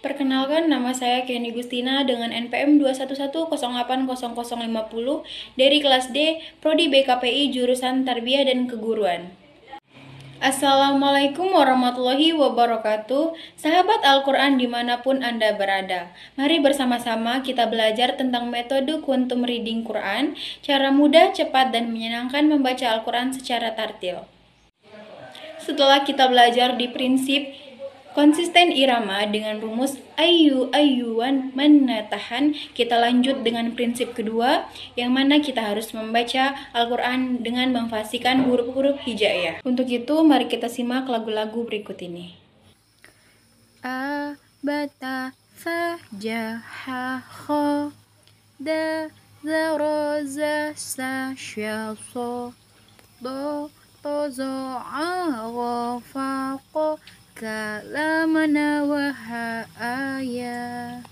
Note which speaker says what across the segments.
Speaker 1: Perkenalkan, nama saya Kenny Gustina dengan NPM 211080050 dari kelas D, Prodi BKPI jurusan Tarbiyah dan Keguruan. Assalamualaikum warahmatullahi wabarakatuh. Sahabat Al-Quran dimanapun Anda berada, mari bersama-sama kita belajar tentang metode quantum reading Quran, cara mudah, cepat, dan menyenangkan membaca Al-Quran secara tartil. Setelah kita belajar di prinsip konsisten irama dengan rumus ayuan menatahan, kita lanjut dengan prinsip kedua, yang mana kita harus membaca Al-Quran dengan memfasikan huruf-huruf hijaiyah. Untuk itu, mari kita simak lagu-lagu berikut ini.
Speaker 2: A, bata, fa, ja, ha, kho, da, za, ro, za, sa, sha, so, do, to, zo, a, ro, fa, ko, ka, la, ma, na, wa, ha, ya.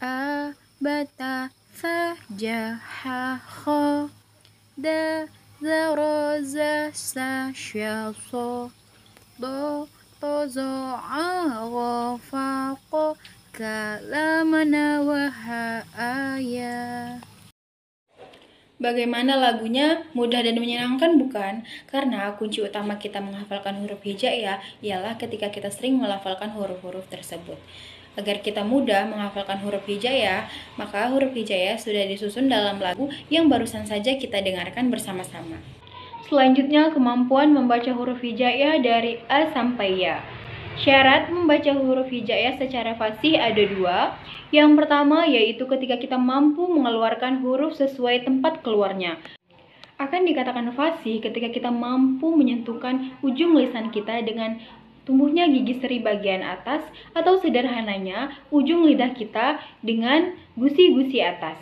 Speaker 2: A, bata, fa, ja, ha, kho, da, za, ro, za, sa, sha, so, do, to, zo, a, ro, fa, ko, ka, la, ma, na, wa, ha, ya.
Speaker 1: Bagaimana lagunya? Mudah dan menyenangkan bukan? Karena kunci utama kita menghafalkan huruf hijaiyah ialah ketika kita sering melafalkan huruf-huruf tersebut. Agar kita mudah menghafalkan huruf hijaiyah, maka huruf hijaiyah sudah disusun dalam lagu yang barusan saja kita dengarkan bersama-sama. Selanjutnya, kemampuan membaca huruf hijaiyah dari A sampai Ya. Syarat membaca huruf hijaiyah secara fasih ada dua. Yang pertama yaitu ketika kita mampu mengeluarkan huruf sesuai tempat keluarnya. Akan dikatakan fasih ketika kita mampu menyentuhkan ujung lisan kita dengan tumbuhnya gigi seri bagian atas, atau sederhananya ujung lidah kita dengan gusi-gusi atas.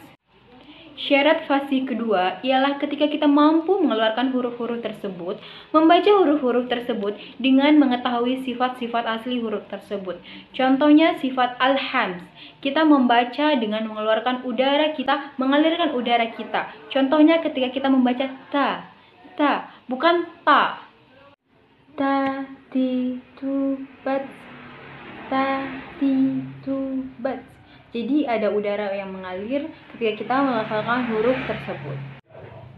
Speaker 1: Syarat fasih kedua ialah ketika kita mampu mengeluarkan huruf-huruf tersebut, membaca huruf-huruf tersebut dengan mengetahui sifat-sifat asli huruf tersebut. Contohnya sifat al-hams, kita membaca dengan mengeluarkan udara kita, mengalirkan udara kita. Contohnya ketika kita membaca ta, bukan ta. Ta, ti, tu, bat, ta, ti, tu, bat. Jadi ada udara yang mengalir ketika kita melafalkan huruf tersebut.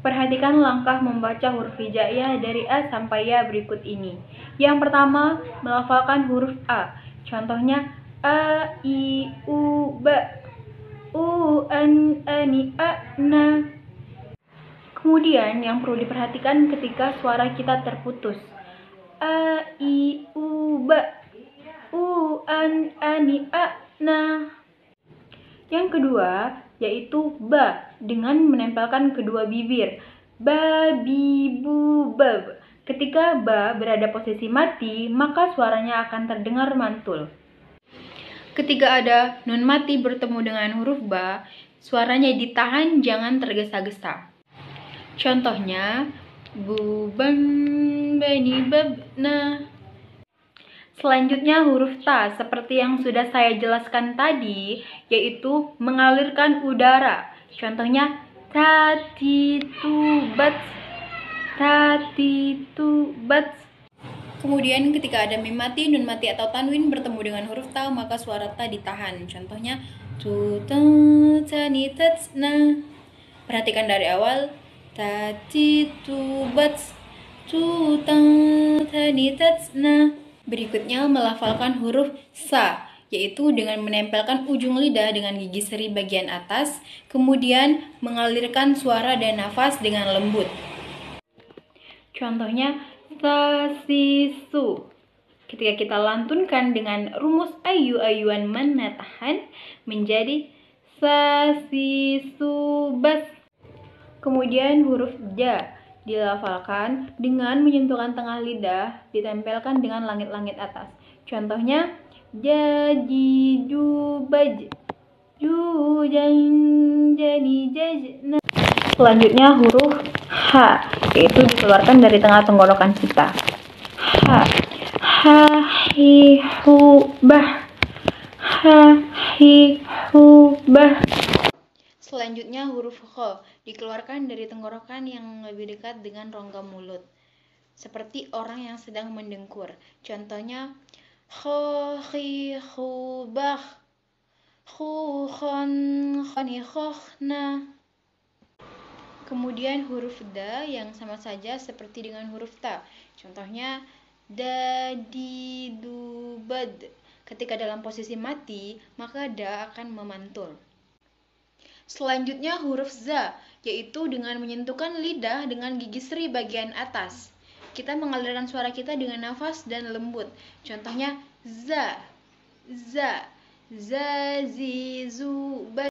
Speaker 1: Perhatikan langkah membaca huruf hijaiyah dari A sampai Ya berikut ini. Yang pertama, melafalkan huruf A. Contohnya A, I, U, Ba, U, An, Ani, A, Na. Kemudian yang perlu diperhatikan ketika suara kita terputus. A, I, U, Ba, U, An, Ani, A, Na. Yang kedua, yaitu ba dengan menempelkan kedua bibir. Ba, bi, bu, bab. Ketika ba berada posisi mati, maka suaranya akan terdengar mantul. Ketika ada nun mati bertemu dengan huruf ba, suaranya ditahan, jangan tergesa-gesa. Contohnya, bu, ban, bani, bab, na. Selanjutnya huruf ta, seperti yang sudah saya jelaskan tadi, yaitu mengalirkan udara. Contohnya tati tu bats, tati tu bats. Kemudian ketika ada mim mati, nun mati atau tanwin bertemu dengan huruf ta, maka suara ta ditahan. Contohnya tu ta tani tatsna. Perhatikan dari awal, tati tu bats, tu ta tani tatsna. Berikutnya melafalkan huruf sa, yaitu dengan menempelkan ujung lidah dengan gigi seri bagian atas, kemudian mengalirkan suara dan nafas dengan lembut. Contohnya sasisu. Ketika kita lantunkan dengan rumus ayuan menatahan menjadi sasisu bas. Kemudian huruf ja dilafalkan dengan menyentuhkan tengah lidah, ditempelkan dengan langit-langit atas. Contohnya jaji jubaj, jujan jadi jajna. Selanjutnya huruf h, yaitu dikeluarkan dari tengah tenggorokan kita. Ha, hi hu bah, ha hi hu bah. Selanjutnya huruf kho dikeluarkan dari tenggorokan yang lebih dekat dengan rongga mulut, seperti orang yang sedang mendengkur. Contohnya kho khi khu bakh, khu khon khoni khokhna. Kemudian huruf da yang sama saja seperti dengan huruf ta. Contohnya da di du bad. Ketika dalam posisi mati, maka da akan memantul. Selanjutnya huruf za, yaitu dengan menyentuhkan lidah dengan gigi seri bagian atas. Kita mengalirkan suara kita dengan nafas dan lembut. Contohnya za, za, za, zi, zu, ba.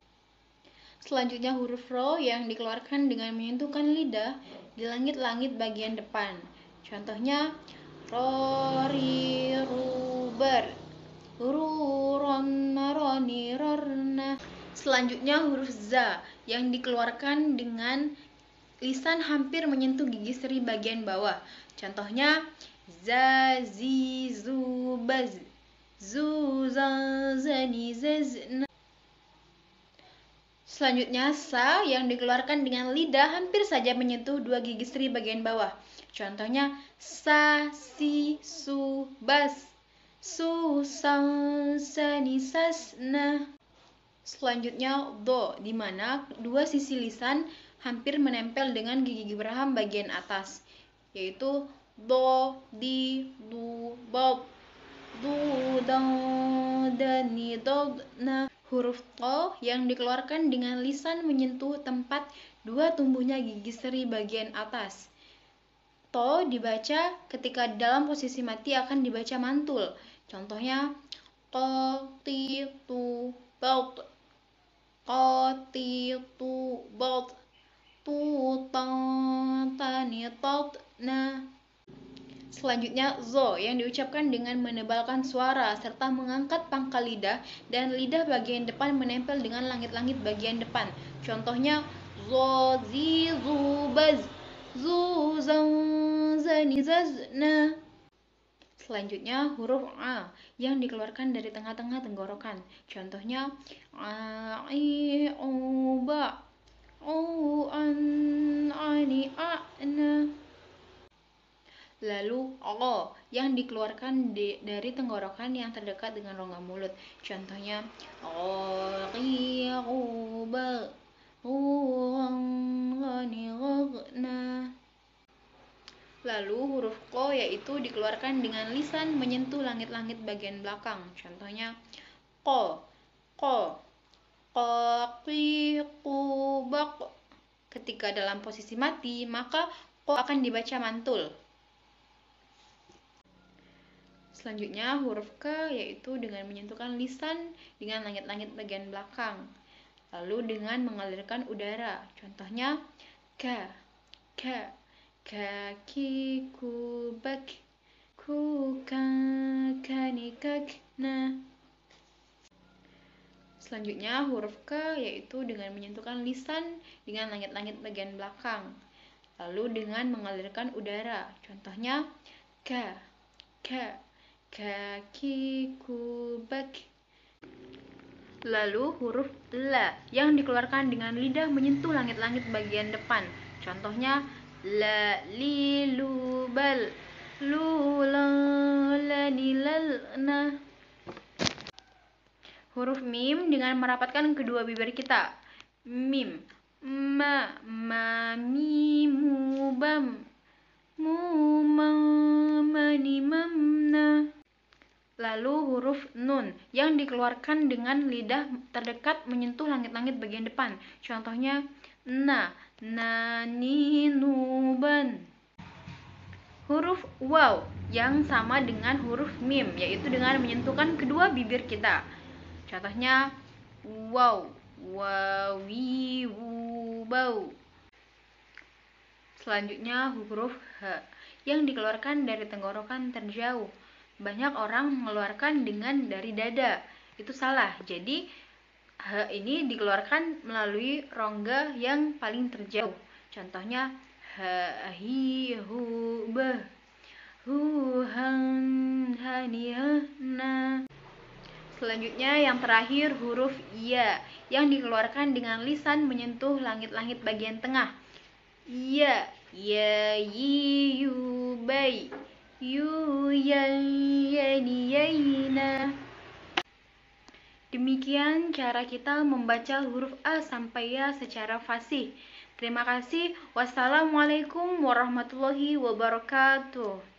Speaker 1: Selanjutnya huruf ro yang dikeluarkan dengan menyentuhkan lidah di langit-langit bagian depan. Contohnya ro, ri, ru, ber, ru, ron, roni, rorna. Selanjutnya huruf za yang dikeluarkan dengan lisan hampir menyentuh gigi seri bagian bawah. Contohnya za, zi, zu, baz, zu, za, zani, zazna. Selanjutnya sa yang dikeluarkan dengan lidah hampir saja menyentuh dua gigi seri bagian bawah. Contohnya sa, si, su, bas, su, sang, sani, sasna. Selanjutnya do, di mana dua sisi lisan hampir menempel dengan gigi geraham bagian atas, yaitu do, di, du, bob, du, dang, dani, dod, na. Huruf to yang dikeluarkan dengan lisan menyentuh tempat dua tumbuhnya gigi seri bagian atas. To dibaca ketika dalam posisi mati akan dibaca mantul. Contohnya to, ti, tu, belt, to, ti, tu, belt, tu, tang, tani, tot, na. Selanjutnya zo yang diucapkan dengan menebalkan suara serta mengangkat pangkal lidah dan lidah bagian depan menempel dengan langit-langit bagian depan. Contohnya zo, zi, zu, baz, zu, zang, zani, zazna. Selanjutnya huruf a yang dikeluarkan dari tengah-tengah tenggorokan. Contohnya a, i, u, ba, u, an, ani, a, na. Lalu o yang dikeluarkan dari tenggorokan yang terdekat dengan rongga mulut. Contohnya o, ri, u, ba, u, ni, na. Lalu huruf ko yaitu dikeluarkan dengan lisan menyentuh langit-langit bagian belakang. Contohnya ko, ko, ko, ki, ku, bak. Ketika dalam posisi mati, maka ko akan dibaca mantul. Selanjutnya huruf K yaitu dengan menyentuhkan lisan dengan langit-langit bagian belakang, lalu dengan mengalirkan udara. Contohnya ka, ka, kaki, ku, bak, ku, ka, kani, kak, na. Selanjutnya huruf K yaitu dengan menyentuhkan lisan dengan langit-langit bagian belakang, lalu dengan mengalirkan udara. Contohnya ka, ka, kaki, ku, bak. Lalu huruf la yang dikeluarkan dengan lidah menyentuh langit-langit bagian depan. Contohnya la, li, lu, bal, lu, la, ni, lal, na. Huruf mim dengan merapatkan kedua bibir kita. Mim, ma, mi, mu, bam, mu, ma, ni, mam, na. Lalu huruf nun yang dikeluarkan dengan lidah terdekat menyentuh langit-langit bagian depan. Contohnya na, ni, nu, ban. Huruf waw yang sama dengan huruf mim, yaitu dengan menyentuhkan kedua bibir kita. Contohnya waw, wawi, wu, bau. Selanjutnya huruf h yang dikeluarkan dari tenggorokan terjauh. Banyak orang mengeluarkan dengan dari dada. Itu salah. Jadi h ini dikeluarkan melalui rongga yang paling terjauh. Contohnya ha, hi, hu, beh, hu, han, hani, na. Selanjutnya yang terakhir huruf ya yang dikeluarkan dengan lisan menyentuh langit-langit bagian tengah. Ya, yi, yu, bai, يلينا. Demikian cara kita membaca huruf A sampai Ya secara fasih. Terima kasih. Wassalamualaikum warahmatullahi wabarakatuh.